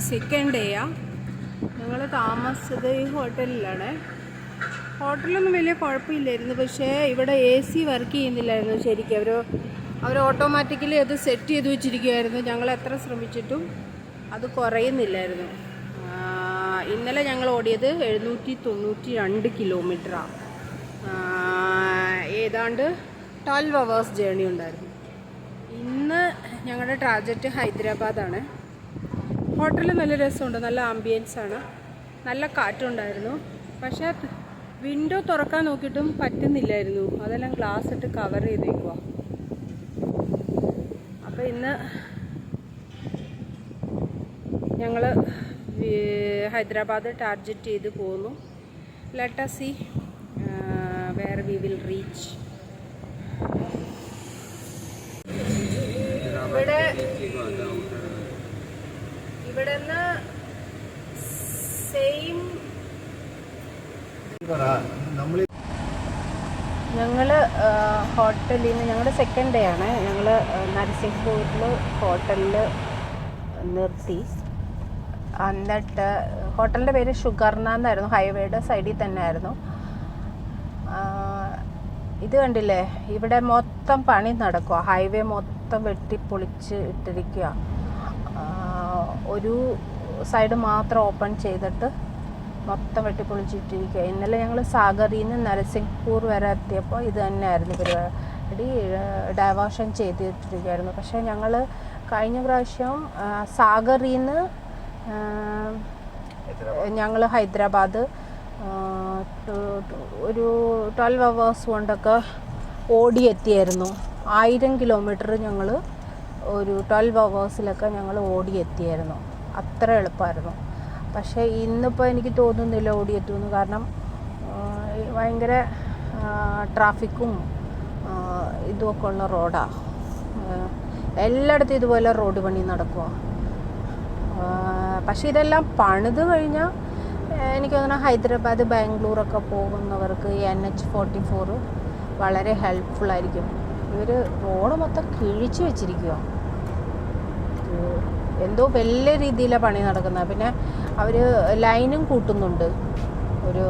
Second ഡേയാണ്. ഞങ്ങൾ താമസിച്ചത് ഈ ഹോട്ടലിലാണ്. ഹോട്ടലൊന്നും വലിയ കുഴപ്പമില്ലായിരുന്നു, പക്ഷേ ഇവിടെ AC വർക്ക് ചെയ്യുന്നില്ലായിരുന്നു ശരിക്കും. അവർ ഓട്ടോമാറ്റിക്കലി അത് സെറ്റ് ചെയ്ത് വെച്ചിരിക്കുമായിരുന്നു. ഞങ്ങൾ എത്ര ശ്രമിച്ചിട്ടും അത് കുറയുന്നില്ലായിരുന്നു. ഇന്നലെ ഞങ്ങൾ ഓടിയത് 792 കിലോമീറ്ററാണ്. ഏതാണ്ട് 12 hours ജേണി ഉണ്ടായിരുന്നു. ഇന്ന് ഞങ്ങളുടെ ടാർഗറ്റ് ഹൈദരാബാദാണ്. ഹോട്ടലിൽ നല്ല രസമുണ്ട്, നല്ല ആംബിയൻസാണ്, നല്ല കാറ്റുണ്ടായിരുന്നു. പക്ഷേ വിൻഡോ തുറക്കാൻ നോക്കിയിട്ടും പറ്റുന്നില്ലായിരുന്നു, അതെല്ലാം ഗ്ലാസ് ഇട്ട് കവർ ചെയ്തേക്കുക. അപ്പോൾ ഇന്ന് ഞങ്ങൾ ഹൈദരാബാദ് ടാർഗറ്റ് ചെയ്ത് പോകുന്നു. Let us see where we will reach. ഇവിടെ നിന്ന് സെയിം ഞങ്ങൾ ഹോട്ടലിൽ നിന്ന് ഞങ്ങളുടെ സെക്കൻഡ് ഡേ ആണ്. ഞങ്ങൾ നരസിംഹപൂരിൽ ഹോട്ടലിൽ നിർത്തി. എന്നിട്ട് ഹോട്ടലിൻ്റെ പേര് ഷുഗർന എന്നായിരുന്നു. ഹൈവേയുടെ സൈഡിൽ തന്നെ ആയിരുന്നു. ഇത് കണ്ടില്ലേ, ഇവിടെ മൊത്തം പണി നടക്കുക. ഹൈവേ മൊത്തം വെട്ടിപ്പൊളിച്ച് ഇട്ടിരിക്കുക. ഒരു സൈഡ് മാത്രം ഓപ്പൺ ചെയ്തിട്ട് മൊത്തം വെട്ടിപ്പൊളിച്ചിട്ടിരിക്കുക. ഇന്നലെ ഞങ്ങൾ സാഗറിൽ നിന്ന് നരസിംഹപൂർ വരെ എത്തിയപ്പോൾ ഇത് തന്നെയായിരുന്നു പരിപാടി. ഡൈവേർഷൻ ചെയ്തിട്ടിരിക്കുകയായിരുന്നു. പക്ഷേ ഞങ്ങൾ കഴിഞ്ഞ പ്രാവശ്യം സാഗറിൽ നിന്ന് ഞങ്ങൾ ഹൈദരാബാദ് ഒരു 12 hours കൊണ്ടൊക്കെ ഓടിയെത്തിയായിരുന്നു. 1000 കിലോമീറ്റർ ഞങ്ങൾ ഒരു 12 hours ഞങ്ങൾ ഓടിയെത്തിയായിരുന്നു. അത്ര എളുപ്പമായിരുന്നു. പക്ഷേ ഇന്നിപ്പോൾ എനിക്ക് തോന്നുന്നില്ല ഓടിയെത്തുമെന്ന്. കാരണം ഭയങ്കര ട്രാഫിക്കും ഇതുമൊക്കെ ഉള്ള റോഡാണ്. എല്ലായിടത്തും ഇതുപോലെ റോഡ് പണി നടക്കുക. പക്ഷേ ഇതെല്ലാം പണിത് കഴിഞ്ഞാൽ എനിക്ക് തോന്നുന്നു ഹൈദരാബാദ് ബാംഗ്ലൂരൊക്കെ പോകുന്നവർക്ക് NH44 വളരെ ഹെൽപ്ഫുള്ളായിരിക്കും. ഇവർ റോഡ് മൊത്തം കിഴിച്ച് വെച്ചിരിക്കുക. എന്തോ വലിയ രീതിയിലാണ് പണി നടക്കുന്നത്. പിന്നെ അവർ ലൈനും കൂട്ടുന്നുണ്ട്. ഒരു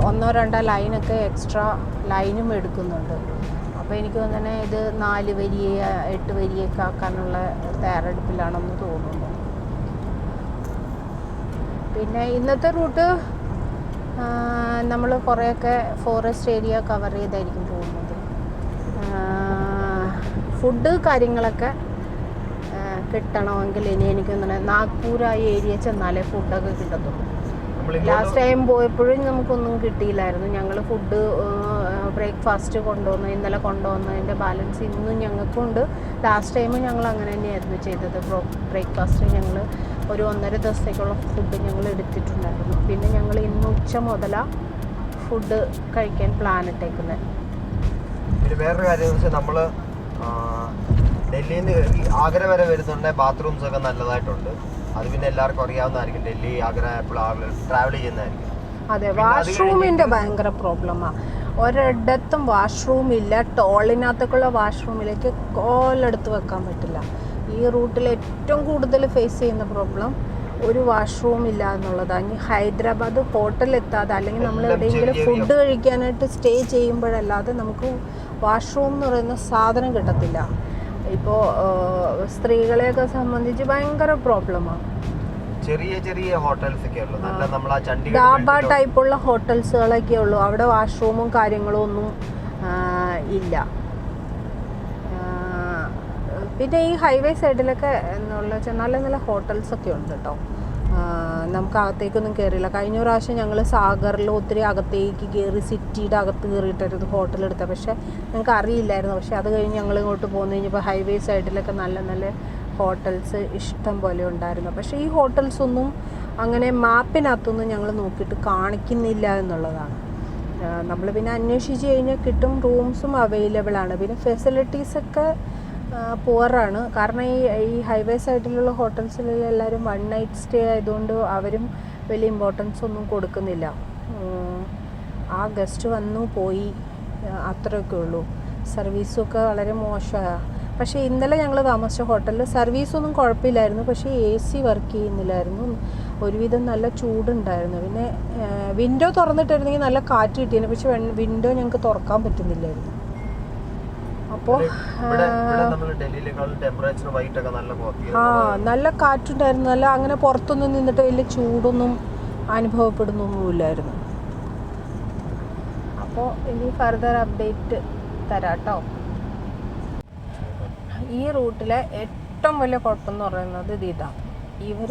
1-2 ലൈനൊക്കെ എക്സ്ട്രാ ലൈനും എടുക്കുന്നുണ്ട്. അപ്പോൾ എനിക്ക് തോന്നുന്നത് ഇത് 4 വരിയെ 8 വരിയൊക്കെ ആക്കാനുള്ള തയ്യാറെടുപ്പിലാണെന്ന് തോന്നുന്നു. പിന്നെ ഇന്നത്തെ റൂട്ട് നമ്മൾ കുറേയൊക്കെ ഫോറസ്റ്റ് ഏരിയ കവർ ചെയ്തായിരിക്കും പോകുന്നത്. ഫുഡ് കാര്യങ്ങളൊക്കെ കിട്ടണമെങ്കിൽ ഇനി എനിക്ക് തോന്നുന്നത് നാഗ്പൂർ ആ ഏരിയ ചെന്നാലേ ഫുഡൊക്കെ കിട്ടത്തുള്ളൂ. ലാസ്റ്റ് ടൈം പോയപ്പോഴും നമുക്കൊന്നും കിട്ടിയില്ലായിരുന്നു. ഞങ്ങൾ ഫുഡ് ബ്രേക്ക്ഫാസ്റ്റ് കൊണ്ടുവന്നു. ഇന്നലെ കൊണ്ടുവന്നതിൻ്റെ ബാലൻസ് ഇന്നും ഞങ്ങൾക്കുണ്ട്. ലാസ്റ്റ് ടൈം ഞങ്ങൾ അങ്ങനെ തന്നെയായിരുന്നു ചെയ്തത്. ബ്രേക്ക്ഫാസ്റ്റ് ഞങ്ങൾ ഒരു 1.5 ദിവസത്തേക്കുള്ള ഫുഡ് ഞങ്ങൾ എടുത്തിട്ടുണ്ടായിരുന്നു. പിന്നെ ഞങ്ങൾ ഇന്ന് ഉച്ച മുതലാണ് ഫുഡ് കഴിക്കാൻ പ്ലാൻ ഇട്ടേക്കുന്നത്. പിന്നെ വേറൊരു കാര്യം എന്ന് വെച്ചാൽ നമ്മൾ ഡൽഹിയിൽ നിന്ന് ആഗ്ര വരെ വരുന്നുണ്ട്. ബാത്റൂംസ് ഒക്കെ നല്ലതായിട്ടുണ്ട്. അത് പിന്നെ എല്ലാവർക്കും അറിയാവുന്നതായിരിക്കും. ഡൽഹി ആഗ്ര എപ്പോഴും ആളുകൾ ട്രാവൽ ചെയ്യുന്നതായിരിക്കും. അതെ, വാഷ്റൂമിൻ്റെ ഭയങ്കര പ്രോബ്ലമാണ്. ഒരിടത്തും വാഷ്റൂം ഇല്ല. ടോളിനകത്തേക്കുള്ള വാഷ്റൂമിലേക്ക് കോലെടുത്ത് വെക്കാൻ പറ്റില്ല. ഈ റൂട്ടിൽ ഏറ്റവും കൂടുതൽ ഫേസ് ചെയ്യുന്ന പ്രോബ്ലം ഒരു വാഷ്റൂം ഇല്ല എന്നുള്ളതാണ്. ഇനി ഹൈദരാബാദ് ഹോട്ടലെത്താതെ അല്ലെങ്കിൽ നമ്മൾ എവിടെയെങ്കിലും ഫുഡ് കഴിക്കാനായിട്ട് സ്റ്റേ ചെയ്യുമ്പോഴല്ലാതെ നമുക്ക് വാഷ്റൂം എന്ന് പറയുന്ന സാധനം കിട്ടത്തില്ല. ഇപ്പോൾ സ്ത്രീകളെയൊക്കെ സംബന്ധിച്ച് ഭയങ്കര പ്രോബ്ലമാണ്. ചെറിയ ചെറിയ ഹോട്ടൽസ് ഒക്കെ ഉള്ളൂ. നല്ല നമ്മൾ ആ ചണ്ഡീഗഡ് ഡാബ ടൈപ്പുള്ള ഹോട്ടൽസുകളൊക്കെ ഉള്ളൂ. അവിടെ വാഷ്റൂമും കാര്യങ്ങളും ഒന്നും ഇല്ല. പിന്നെ ഈ ഹൈവേ സൈഡിലൊക്കെ എന്നുള്ള വെച്ചാൽ നല്ല നല്ല ഹോട്ടൽസൊക്കെ ഉണ്ട് കേട്ടോ. നമുക്ക് അകത്തേക്കൊന്നും കയറിയില്ല. കഴിഞ്ഞ പ്രാവശ്യം ഞങ്ങൾ സാഗറിൽ ഒത്തിരി അകത്തേക്ക് കയറി സിറ്റിയുടെ അകത്ത് കയറിയിട്ടായിരുന്നു ഹോട്ടലെടുത്തത്. പക്ഷേ ഞങ്ങൾക്ക് അറിയില്ലായിരുന്നു. പക്ഷേ അത് കഴിഞ്ഞ് ഞങ്ങൾ ഇങ്ങോട്ട് പോന്നു കഴിഞ്ഞപ്പോൾ ഹൈവേ സൈഡിലൊക്കെ നല്ല നല്ല ഹോട്ടൽസ് ഇഷ്ടം പോലെ ഉണ്ടായിരുന്നു. പക്ഷേ ഈ ഹോട്ടൽസൊന്നും അങ്ങനെ മാപ്പിനകത്തൊന്നും ഞങ്ങൾ നോക്കിയിട്ട് കാണിക്കുന്നില്ല എന്നുള്ളതാണ്. നമ്മൾ പിന്നെ അന്വേഷിച്ച് കഴിഞ്ഞാൽ കിട്ടും. റൂംസും അവൈലബിൾ ആണ്. പിന്നെ ഫെസിലിറ്റീസൊക്കെ പുവറാണ്. കാരണം ഈ ഹൈവേ സൈഡിലുള്ള ഹോട്ടൽസിൽ എല്ലാവരും 1 night സ്റ്റേ ആയതുകൊണ്ട് അവരും വലിയ ഇമ്പോർട്ടൻസ് ഒന്നും കൊടുക്കുന്നില്ല. ആ ഗസ്റ്റ് വന്നു പോയി അത്രയൊക്കെ ഉള്ളൂ. സർവീസൊക്കെ വളരെ മോശമാണ്. പക്ഷേ ഇന്നലെ ഞങ്ങൾ താമസിച്ച ഹോട്ടലിൽ സർവീസൊന്നും കുഴപ്പമില്ലായിരുന്നു, പക്ഷേ AC വർക്ക് ചെയ്യുന്നില്ലായിരുന്നു. ഒരുവിധം നല്ല ചൂടുണ്ടായിരുന്നു. പിന്നെ വിൻഡോ തുറന്നിട്ടിരുന്നെങ്കിൽ നല്ല കാറ്റ് കിട്ടിയിരുന്നു, പക്ഷെ വിൻഡോ ഞങ്ങൾക്ക് തുറക്കാൻ പറ്റുന്നില്ലായിരുന്നു. അപ്പോൾ നല്ല കാറ്റുണ്ടായിരുന്നു. നല്ല അങ്ങനെ പുറത്തൊന്നും നിന്നിട്ട് വലിയ ചൂടൊന്നും അനുഭവപ്പെടുന്നൊന്നുമില്ലായിരുന്നു. അപ്പോൾ ഇനി ഫർദർ അപ്ഡേറ്റ് തരാം കേട്ടോ. ഈ റൂട്ടിലെ ഏറ്റവും വലിയ കുഴപ്പമെന്ന് പറയുന്നത് ഇതാണ്, ഇവർ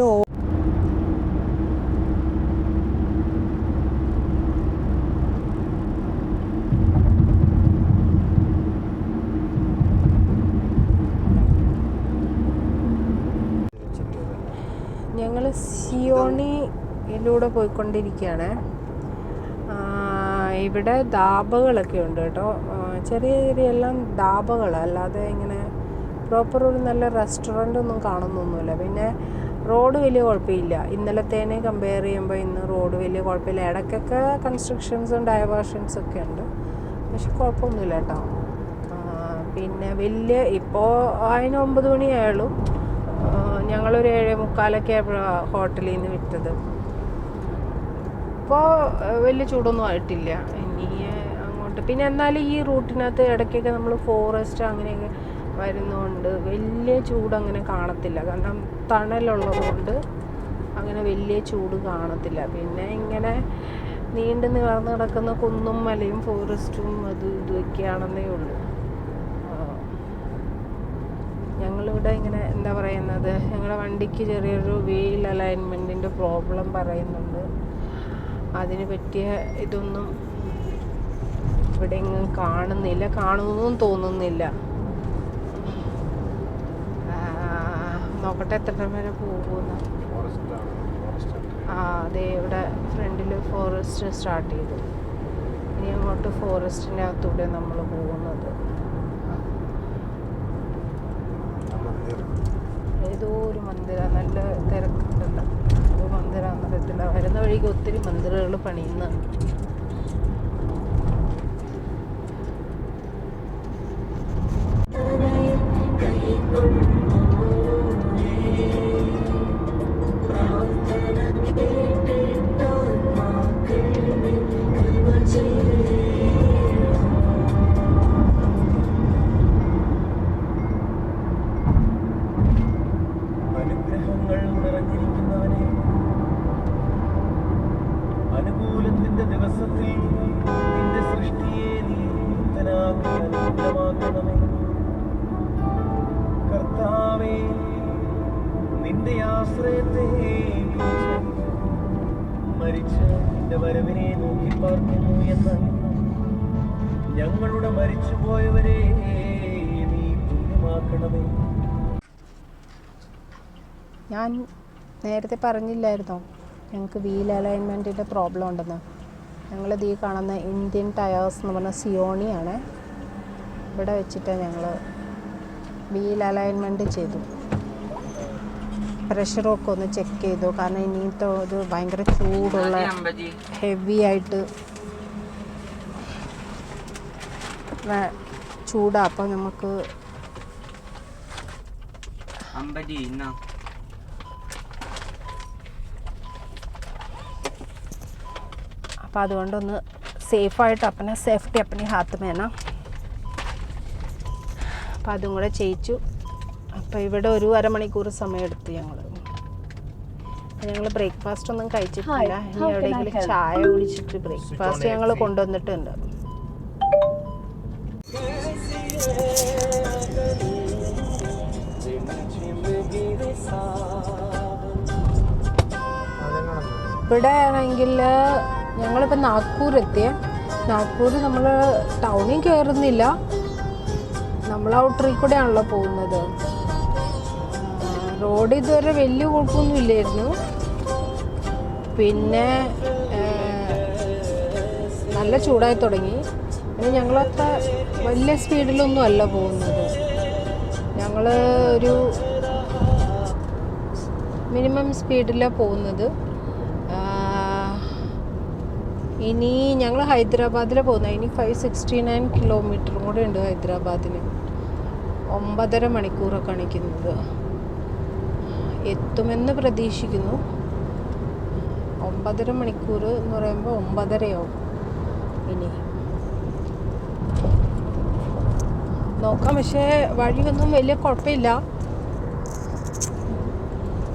ഞങ്ങൾ സിയോണിയിലൂടെ പോയിക്കൊണ്ടിരിക്കുകയാണ്. ഇവിടെ ധാബകളൊക്കെ ഉണ്ട് കേട്ടോ, ചെറിയ ചെറിയ എല്ലാം ധാബകളാണ്, അല്ലാതെ ഇങ്ങനെ പ്രോപ്പർ ഒരു നല്ല റെസ്റ്റോറൻ്റ് ഒന്നും കാണുന്നൊന്നുമില്ല. പിന്നെ റോഡ് വലിയ കുഴപ്പമില്ല, ഇന്നലത്തേനെ കമ്പയർ ചെയ്യുമ്പോൾ ഇന്ന് റോഡ് വലിയ കുഴപ്പമില്ല. ഇടയ്ക്കൊക്കെ കൺസ്ട്രക്ഷൻസും ഡൈവേർഷൻസും ഒക്കെ ഉണ്ട്, പക്ഷെ കുഴപ്പമൊന്നുമില്ല കേട്ടോ. പിന്നെ വലിയ ഇപ്പോൾ അതിന് 9 മണിയായുള്ളൂ. ഞങ്ങളൊരു 7:45 ആയപ്പോഴാണ് ഹോട്ടലിൽ നിന്ന് വിട്ടത്. ഇപ്പോൾ വലിയ ചൂടൊന്നും ആയിട്ടില്ല ഇനി അങ്ങോട്ട്. പിന്നെ എന്നാലും ഈ റൂട്ടിനകത്ത് ഇടയ്ക്കൊക്കെ നമ്മൾ ഫോറസ്റ്റ് അങ്ങനെയൊക്കെ വരുന്നതുകൊണ്ട് വലിയ ചൂടങ്ങനെ കാണത്തില്ല, കാരണം തണലുള്ളതുകൊണ്ട് അങ്ങനെ വലിയ ചൂട് കാണത്തില്ല. പിന്നെ ഇങ്ങനെ നീണ്ടു നിവർന്ന് കിടക്കുന്ന കുന്നും മലയും ഫോറസ്റ്റും ഇതൊക്കെയാണെന്നേ ഉള്ളൂ. ഞങ്ങളിവിടെ ഇങ്ങനെ എന്താ പറയുന്നത്, ഞങ്ങളുടെ വണ്ടിക്ക് ചെറിയൊരു വീൽ അലൈൻമെൻറ്റിൻ്റെ പ്രോബ്ലം പറയുന്നുണ്ട്. അതിന് പറ്റിയ ഇതൊന്നും ഇവിടെ എങ്ങും കാണുന്നൊന്നും തോന്നുന്നില്ല. നോക്കട്ടെ എത്ര വരെ പോകുന്ന. അതെ, ഇവിടെ ഫ്രണ്ടിൽ ഫോറസ്റ്റ് സ്റ്റാർട്ട് ചെയ്തു. ഇനി അങ്ങോട്ട് ഫോറസ്റ്റിൻ്റെ അകത്തൂടെ നമ്മൾ പോകുന്നത്. ഏതോ ഒരു മന്ദിരം, നല്ല തിരക്കുണ്ടല്ലോ, ഏതോ മന്ദിരാന്ന് അറിയത്തില്ല. വരുന്ന വഴിക്ക് ഒത്തിരി മന്ദിരങ്ങൾ പണിയുന്നുണ്ട്. ഞങ്ങളുടെ മരിച്ചുപോയവരെ നീ പുണ്യമാക്കണമേ. ഞാൻ നേരത്തെ പറഞ്ഞില്ലായിരുന്നോ ഞങ്ങൾക്ക് വീൽ അലൈൻമെൻറ്റിൻ്റെ പ്രോബ്ലം ഉണ്ടെന്ന്. ഞങ്ങളിത് ഈ കാണുന്ന ഇന്ത്യൻ ടയേഴ്സ് എന്ന് പറഞ്ഞ സിയോണിയാണ്. ഇവിടെ വെച്ചിട്ട് ഞങ്ങൾ വീൽ അലൈൻമെൻറ്റ് ചെയ്തു. പ്രഷറൊക്കെ ഒന്ന് ചെക്ക് ചെയ്തു, കാരണം ഇനിയത്തെ ഒരു ഭയങ്കര ചൂടുള്ള ഹെവി ആയിട്ട് ചൂടാ. അപ്പം നമുക്ക് അപ്പം അതുകൊണ്ടൊന്ന് സേഫായിട്ട് സേഫ്റ്റി अपने हाथ में है ना. അപ്പം അതും കൂടെ ചെയ്യിച്ചു. അപ്പോൾ ഇവിടെ ഒരു അരമണിക്കൂർ സമയമെടുത്തു ഞങ്ങൾ ബ്രേക്ക്ഫാസ്റ്റ് ഒന്നും കഴിച്ചിട്ടില്ല. ഇനി എവിടെയെങ്കിലും ചായ കുടിച്ചിട്ട് ബ്രേക്ക്ഫാസ്റ്റ് ഞങ്ങൾ കൊണ്ടുവന്നിട്ടുണ്ട്. ഇവിടെ ആണെങ്കിൽ ഞങ്ങളിപ്പോൾ നാഗ്പൂർ നമ്മൾ ടൗണിൽ കയറുന്നില്ല, നമ്മൾ ഔട്ടറിൽ കൂടെയാണല്ലോ പോകുന്നത്. റോഡ് ഇതുവരെ വലിയ കുഴപ്പമൊന്നും ഇല്ലായിരുന്നു. പിന്നെ നല്ല ചൂടായി തുടങ്ങി. പിന്നെ ഞങ്ങളത്ര വലിയ സ്പീഡിലൊന്നും അല്ല പോകുന്നത്. ഞങ്ങൾ ഒരു മിനിമം സ്പീഡിലാണ് പോകുന്നത്. ഇനി ഞങ്ങൾ ഹൈദരാബാദിലാണ് പോകുന്നത്. ഇനി 569 കിലോമീറ്ററും കൂടെ ഉണ്ട് ഹൈദരാബാദിന്. 9.5 മണിക്കൂറൊക്കെ കാണിക്കുന്നത്. എത്തുമെന്ന് പ്രതീക്ഷിക്കുന്നു. 9.5 മണിക്കൂർ എന്ന് പറയുമ്പോൾ 9:30 ഇനി നോക്കാം. പക്ഷേ വഴിയൊന്നും വലിയ കുഴപ്പമില്ല.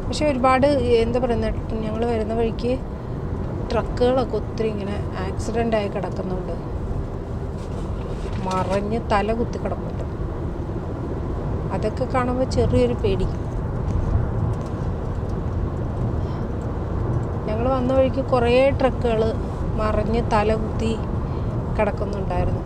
പക്ഷെ ഒരുപാട് എന്താ പറയുന്നത്, ഞങ്ങൾ വരുന്ന വഴിക്ക് ട്രക്കുകളൊക്കെ ഒത്തിരി ഇങ്ങനെ ആക്സിഡൻ്റ് ആയി കിടക്കുന്നുണ്ട്. മറിഞ്ഞ് തല കുത്തി കിടപ്പുണ്ട്. അതൊക്കെ കാണുമ്പോൾ ചെറിയൊരു പേടി. ഞങ്ങൾ വന്ന വഴിക്ക് കുറേ ട്രക്കുകൾ മറിഞ്ഞ് തല കുത്തി കിടക്കുന്നുണ്ടായിരുന്നു.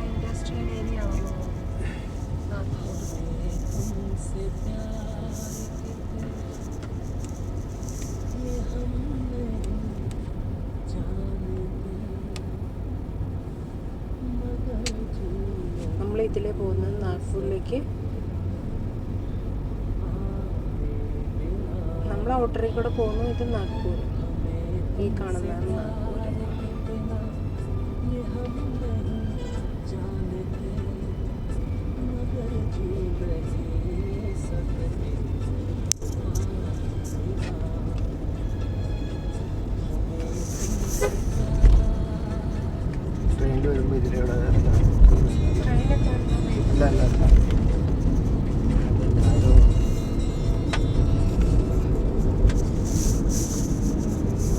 ഇൻഡസ്ട്രിയൽ ഏരിയ ആണല്ലോ നമ്മൾ ഇതിലേ പോകുന്നത് നാഗ്പൂരിലേക്ക്. നമ്മൾ ഔട്ടറിൽ കൂടെ പോകുന്നു. ഇത് നാഗ്പൂർ, ഈ കാണുന്നതാണ് നാഗ്പൂർ. ട്രെയിനിൽ വരുമ്പോൾ ഇതിലൂടെ അല്ല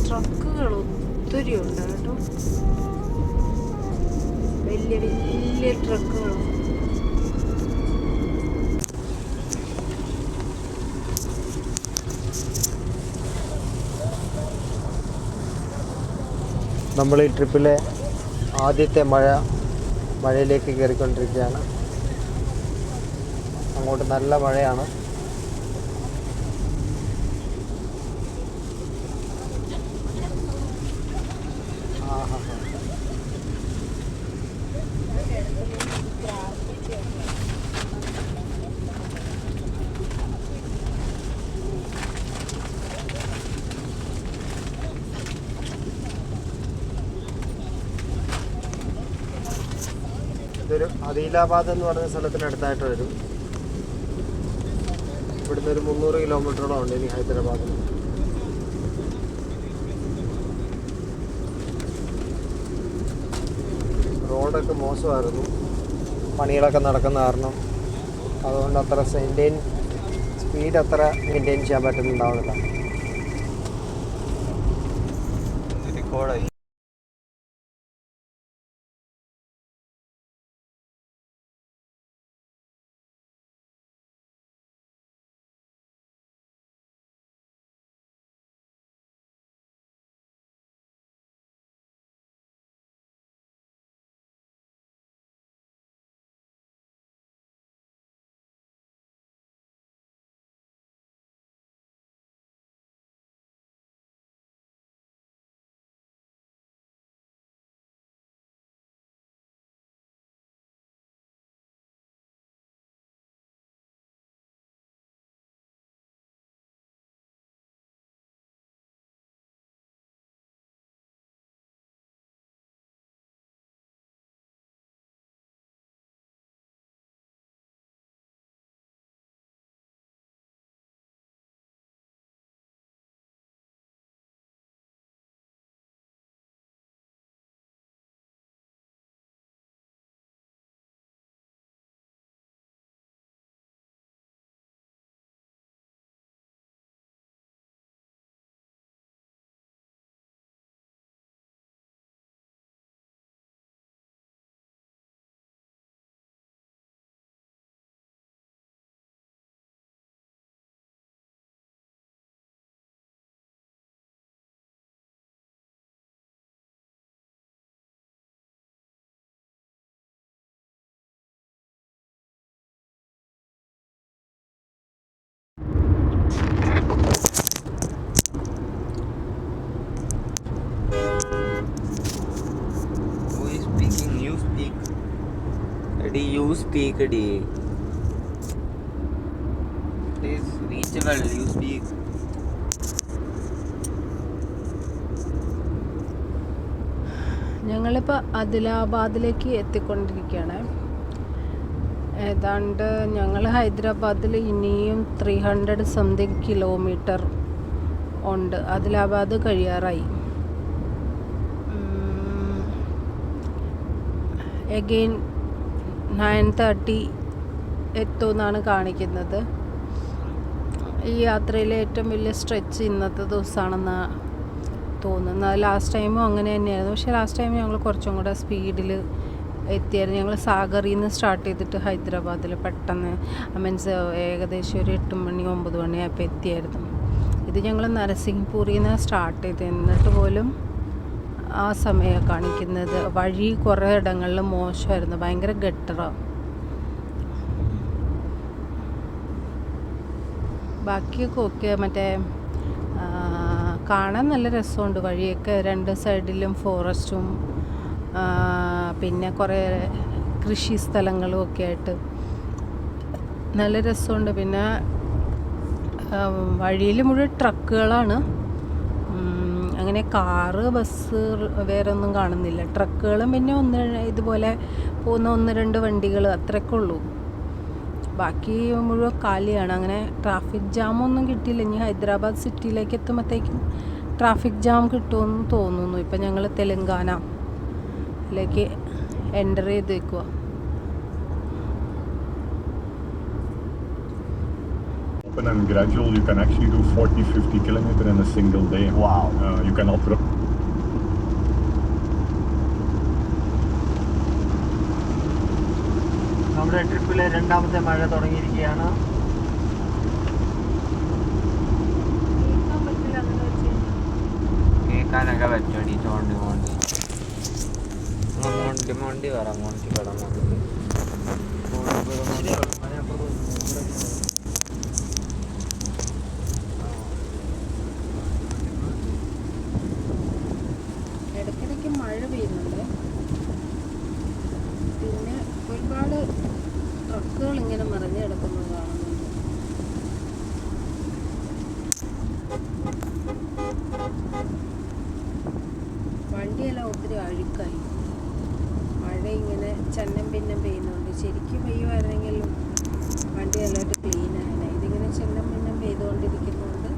ട്രക്കുകൾ ഒത്തിരി ഉണ്ട് കേട്ടോ. വലിയ വലിയ ട്രക്കുകൾ. നമ്മൾ ഈ ട്രിപ്പിലെ ആദ്യത്തെ മഴയിലേക്ക് കയറിക്കൊണ്ടിരിക്കുകയാണ്. അങ്ങോട്ട് നല്ല മഴയാണ്. ഇതൊരു അദീലാബാദ് എന്ന് പറയുന്ന സ്ഥലത്തിനടുത്തായിട്ട് വരും. ഇവിടുന്ന് ഒരു 300 കിലോമീറ്ററോളം ഉണ്ട് ഇനി ഹൈദരാബാദിൽ. റോഡൊക്കെ മോശമായിരുന്നു, പണികളൊക്കെ നടക്കുന്ന കാരണം. അതുകൊണ്ട് അത്ര സ്പീഡ് അത്ര മെയിൻറ്റെയിൻ ചെയ്യാൻ പറ്റുന്നുണ്ടാവുന്നില്ല. you speak, Please reach well, you speak. ഞങ്ങളിപ്പോൾ ആദിലാബാദിലേക്ക് എത്തിക്കൊണ്ടിരിക്കുകയാണ്. ഏതാണ്ട് ഞങ്ങൾ ഹൈദരാബാദിൽ ഇനിയും 300 സംതിങ് കിലോമീറ്റർ ഉണ്ട്. ആദിലാബാദ് കഴിയാറായി. എഗെയിൻ 9:30 എത്തുമെന്നാണ് കാണിക്കുന്നത്. ഈ യാത്രയിലെ ഏറ്റവും വലിയ സ്ട്രെച്ച് ഇന്നത്തെ ദിവസമാണെന്ന് തോന്നുന്നത്. ലാസ്റ്റ് ടൈമും അങ്ങനെ തന്നെയായിരുന്നു. പക്ഷേ ലാസ്റ്റ് ടൈം ഞങ്ങൾ കുറച്ചും കൂടെ സ്പീഡിൽ എത്തിയായിരുന്നു. ഞങ്ങൾ സാഗറിൽ നിന്ന് സ്റ്റാർട്ട് ചെയ്തിട്ട് ഹൈദരാബാദിൽ പെട്ടെന്ന് മീൻസ് ഏകദേശം ഒരു 8 മണി 9 മണിയായപ്പോൾ എത്തിയായിരുന്നു. ഇത് ഞങ്ങൾ നരസിംഹ്പൂരിൽ നിന്ന് സ്റ്റാർട്ട് ചെയ്ത്, എന്നിട്ട് പോലും ആ സമയം കാണിക്കുന്നത്. വഴി കുറേ ഇടങ്ങളിൽ മോശമായിരുന്നു, ഭയങ്കര ഗട്ടറാണ്. ബാക്കിയൊക്കെ ഓക്കെ. മറ്റേ കാണാൻ നല്ല രസമുണ്ട്. വഴിയൊക്കെ 2 സൈഡിലും ഫോറസ്റ്റും പിന്നെ കുറേ കൃഷി സ്ഥലങ്ങളും ഒക്കെ ആയിട്ട് നല്ല രസമുണ്ട്. പിന്നെ വഴിയിൽ മുഴുവൻ ട്രക്കുകളാണ്. അങ്ങനെ കാറ് ബസ് വേറെ ഒന്നും കാണുന്നില്ല. ട്രക്കുകളും പിന്നെ ഇതുപോലെ പോകുന്ന 1-2 വണ്ടികൾ അത്രയൊക്കെ ഉള്ളൂ. ബാക്കി മുഴുവൻ കാലിയാണ്. അങ്ങനെ ട്രാഫിക് ജാമൊന്നും കിട്ടിയില്ല. ഇനി ഹൈദരാബാദ് സിറ്റിയിലേക്ക് എത്തുമ്പോഴത്തേക്കും ട്രാഫിക് ജാം കിട്ടുമെന്ന് തോന്നുന്നു. ഇപ്പം ഞങ്ങൾ തെലങ്കാനയിലേക്ക് എൻ്റർ ചെയ്ത് വയ്ക്കുക. Open and gradual, you can actually do 40-50 kilometers in a single day. Wow. You can operate. നമ്മുടെ ട്രിപ്പിലെ 2ാമത്തെ മഴ തുടങ്ങിയിരിക്കുകയാണ്. കേൾക്കാനൊക്കെ പറ്റുമടി. ചോണ്ടി പറ മോണ്ടി പടം ഇടയ്ക്കിടയ്ക്ക് മഴ പെയ്യുന്നുണ്ട്. പിന്നെ ഒരുപാട് ട്രക്കുകൾ ഇങ്ങനെ മറിഞ്ഞ് കിടക്കുന്നത് കാണുന്നുണ്ട്. വണ്ടിയെല്ലാം ഒത്തിരി അഴുക്കായി. മഴ ഇങ്ങനെ ചന്നം ഭിന്നം പെയ്യുന്നുണ്ട്. ശരിക്കും പെയ്യുമായിരുന്നെങ്കിലും വണ്ടി നല്ലതായിട്ട് ക്ലീൻ ആയനെ. ഇതിങ്ങനെ ചന്നം ഭിന്നം പെയ്തുകൊണ്ടിരിക്കുന്നതുകൊണ്ട്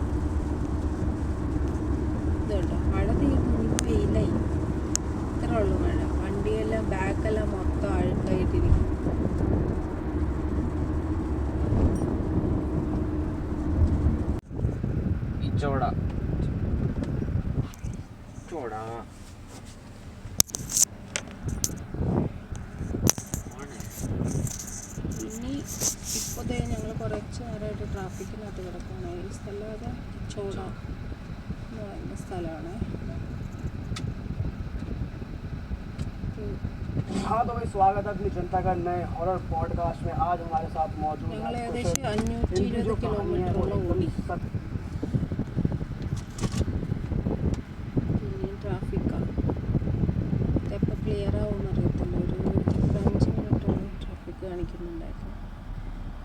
ഇതുണ്ടോ, മഴ തീർന്നു, ഇനി വെയിലായി. ഇത്ര ഉള്ളു മഴ. വണ്ടിയെല്ലാം ബാക്കെല്ലാം മൊത്തം അഴുക്കായിട്ടിരിക്കും. ചോടാ ഇനി ഇപ്പോഴത്തെ ഞങ്ങൾ കുറച്ച് നേരമായിട്ട് ട്രാഫിക്കിനകത്ത് കിടക്കുകയാണ്. ഈ സ്ഥലം അത് ചോട എന്ന് പറയുന്ന സ്ഥലമാണ്. हाँ तो भाई स्वागत है अपनी जनता का नए हॉरर पॉडकास्ट में। आज हमारे साथ मौजूद ഞങ്ങൾ ഏകദേശം 520 കിലോമീറ്ററോളം ഓടി. ഇനിയും ട്രാഫിക്കാണ്. ഇതെപ്പോൾ ക്ലിയർ ആവുമെന്ന് അറിയത്തില്ല. ഒരു 5 മിനിറ്റോളം ട്രാഫിക് കാണിക്കുന്നുണ്ടായിരുന്നു.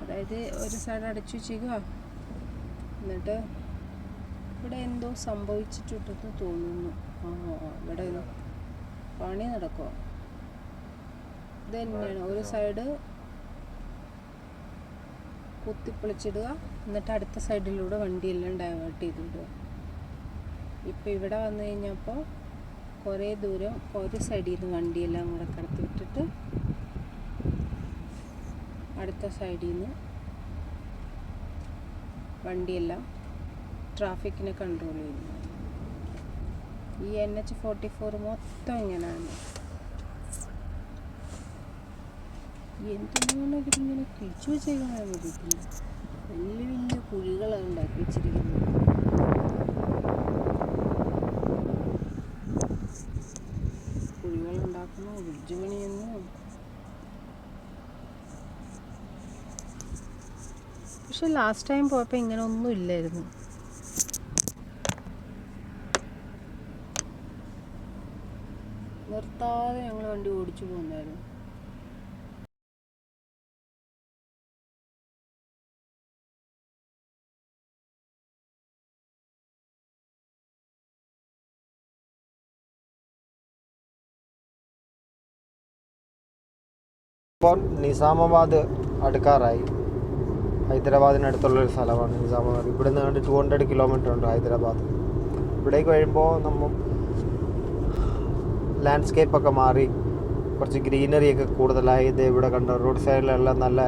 അതായത് ഒരു സൈഡ് അടച്ചു വെച്ചേക്കുക. എന്നിട്ട് ഇവിടെ എന്തോ സംഭവിച്ചിട്ടുണ്ടെന്ന് തോന്നുന്നു. ഇവിടെ പണി നടക്കുക. ഇത് തന്നെയാണ്. ഒരു സൈഡ് കുത്തിപ്പൊളിച്ചിടുക, എന്നിട്ട് അടുത്ത സൈഡിലൂടെ വണ്ടിയെല്ലാം ഡൈവേർട്ട് ചെയ്തിടുക. ഇപ്പം ഇവിടെ വന്നു കഴിഞ്ഞപ്പോൾ കുറേ ദൂരം ഒരു സൈഡിൽ നിന്ന് വണ്ടിയെല്ലാം കൂടെ കടത്തി വിട്ടിട്ട് അടുത്ത സൈഡിൽ നിന്ന് വണ്ടിയെല്ലാം ട്രാഫിക്കിനെ കൺട്രോൾ ചെയ്യുന്നു. ഈ NH44 മൊത്തം ഇങ്ങനെയാണ്. എന്തിനാണ് ഇവരിങ്ങനെ കിഴിച്ചു വെച്ചേക്കണമെന്ന് അറിയത്തില്ല. വലിയ വലിയ കുഴികളാണ് ഉണ്ടാക്കി വെച്ചിരിക്കുന്നത്. കുഴികളുണ്ടാക്കുന്നു, ബ്രിഡ്ജ് പണിയുന്നു. പക്ഷെ ലാസ്റ്റ് ടൈം പോയപ്പോൾ ഇങ്ങനെ ഒന്നും ഇല്ലായിരുന്നു. നിർത്താതെ ഞങ്ങൾ വണ്ടി ഓടിച്ചു പോകുന്നായിരുന്നു. ഇപ്പോൾ നിസാമാബാദ് അടുക്കാറായി. ഹൈദരാബാദിനടുത്തുള്ളൊരു സ്ഥലമാണ് നിസാമാബാദ്. ഇവിടെ നിന്ന് കണ്ട് 200 കിലോമീറ്റർ ഉണ്ട് ഹൈദരാബാദ്. ഇവിടേക്ക് വരുമ്പോൾ നമ്മൾ ലാൻഡ്സ്കേപ്പൊക്കെ മാറി കുറച്ച് ഗ്രീനറിയൊക്കെ കൂടുതലായി. ഇത് ഇവിടെ കണ്ട റോഡ് സൈഡിലെല്ലാം നല്ല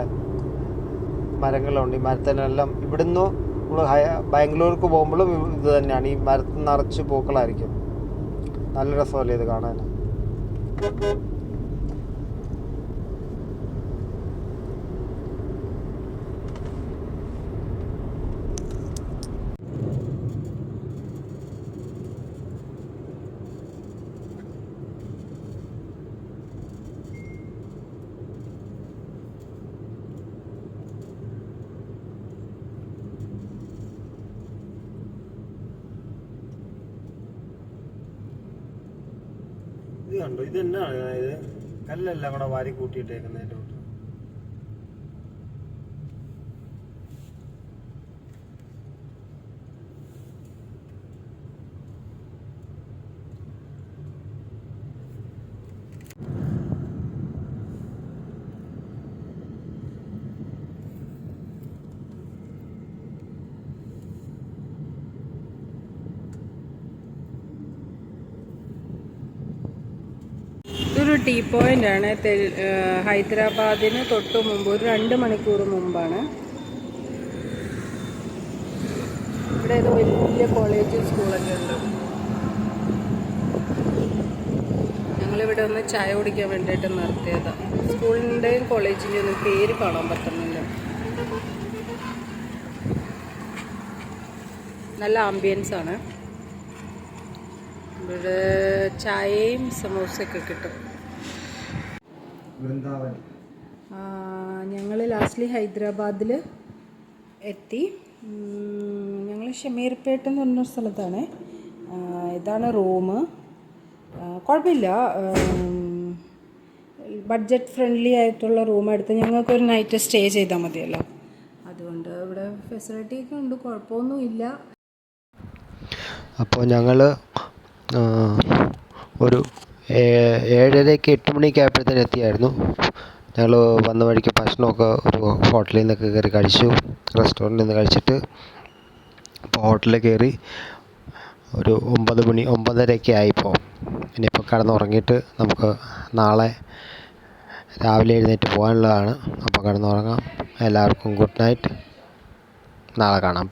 മരങ്ങളുണ്ട്. ഈ മരത്തിനെല്ലാം ഇവിടുന്ന് നമ്മൾ ബാംഗ്ലൂർക്ക് പോകുമ്പോഴും ഇത് തന്നെയാണ്. ഈ മരത്തിൽ നിറച്ച് പൂക്കളായിരിക്കും. നല്ല രസമല്ലേ ഇത് കാണാൻ. ഇത് കണ്ടോ, ഇത് തന്നെയാണ് ഇത് കല്ലെല്ലാം കൂടെ വാരി കൂട്ടിയിട്ടേക്കുന്നതിൻ്റെ കൂട്ട്. ഇതൊരു ടീ പോയിന്റ് ആണ്. ഹൈദരാബാദിന് തൊട്ട് മുമ്പ് ഒരു 2 മണിക്കൂർ മുമ്പാണ്. ഇവിടെ ഏതോ വലിയ കോളേജ് സ്കൂളൊക്കെ ഉണ്ട്. ഞങ്ങളിവിടെ ഒന്ന് ചായ കുടിക്കാൻ വേണ്ടിയിട്ട് നിർത്തിയതാണ്. സ്കൂളിൻ്റെയും കോളേജിൻ്റെയും ഒന്നും പേര് കാണാൻ പറ്റുന്നില്ല. നല്ല ആംബിയൻസ് ആണ്. ഇവിടെ ചായയും സമോസയൊക്കെ കിട്ടും. വൃന്ദാവൻ. ഞങ്ങൾ ലാസ്റ്റ്ലി ഹൈദരാബാദിൽ എത്തി. ഞങ്ങൾ ഷമീർപേട്ട് എന്ന് പറഞ്ഞ സ്ഥലത്താണ്. ഇതാണ് റൂം. കുഴപ്പമില്ല, ബഡ്ജറ്റ് ഫ്രണ്ട്ലി ആയിട്ടുള്ള റൂം എടുത്ത് ഞങ്ങൾക്കൊരു നൈറ്റ് സ്റ്റേ ചെയ്താൽ മതിയല്ലോ. അതുകൊണ്ട് ഇവിടെ ഫെസിലിറ്റിയൊക്കെ ഉണ്ട്, കുഴപ്പമൊന്നുമില്ല. അപ്പോൾ ഞങ്ങൾ ഒരു 7:30 8 മണിക്ക് ആയപ്പോഴത്തേന് എത്തിയായിരുന്നു. ഞങ്ങൾ വന്ന വഴിക്ക് ഭക്ഷണമൊക്കെ ഒരു ഹോട്ടലിൽ നിന്നൊക്കെ കയറി കഴിച്ചു. റെസ്റ്റോറൻറ്റിൽ നിന്ന് കഴിച്ചിട്ട് ഇപ്പോൾ ഹോട്ടലിൽ കയറി ഒരു 9 മണി 9:30 ആയിപ്പോൾ. ഇനിയിപ്പോൾ കിടന്നുറങ്ങിയിട്ട് നമുക്ക് നാളെ രാവിലെ എഴുന്നേറ്റ് പോകാനുള്ളതാണ്. അപ്പോൾ കിടന്നുറങ്ങാം. എല്ലാവർക്കും ഗുഡ് നൈറ്റ്. നാളെ കാണാം.